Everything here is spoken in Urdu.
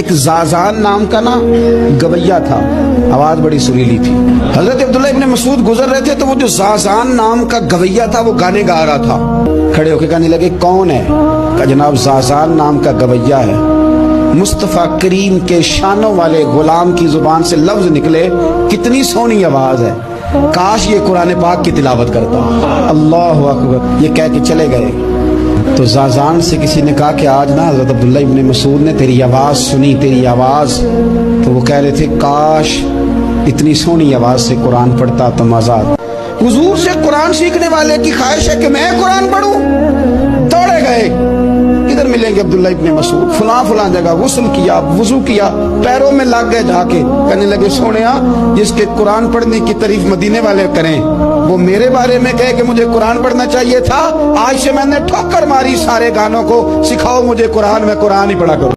ایک زازان نام کا نا گویا تھا، آواز بڑی سریلی تھی. حضرت عبداللہ ابن مسعود گزر رہے تھے تو وہ جو زازان نام کا گویا تھا وہ گانے گا رہا تھا. کھڑے ہو کے کہنے لگے کون ہے؟ کہا جناب زازان نام کا گویا ہے. مصطفیٰ کریم کے شانوں والے غلام کی زبان سے لفظ نکلے، کتنی سونی آواز ہے، کاش یہ قرآن پاک کی تلاوت کرتا. اللہ اکبر. یہ کہہ کے چلے گئے. تو زازان سے کسی نے کہا کہ آج نا حضرت عبداللہ ابن مسعود نے تیری آواز سنی، تیری آواز. تو وہ کہہ رہے تھے کاش اتنی سونی آواز سے قرآن پڑھتا تو مزہ آتا. حضور سے قرآن سیکھنے والے کی خواہش ہے کہ میں قرآن پڑھوں. دوڑے گئے، ادھر ملیں گے عبداللہ ابن مسعود، فلاں فلاں جگہ غسل کیا، وضو کیا، پیروں میں لگ گئے جا کے. کہنے لگے سونیا، جس کے قرآن پڑھنے کی تعریف مدینے والے کریں وہ میرے بارے میں کہے کہ مجھے قرآن پڑھنا چاہیے تھا. آج سے میں نے ٹھوکر ماری سارے گانوں کو، سکھاؤ مجھے قرآن، میں قرآن ہی پڑھا کروں.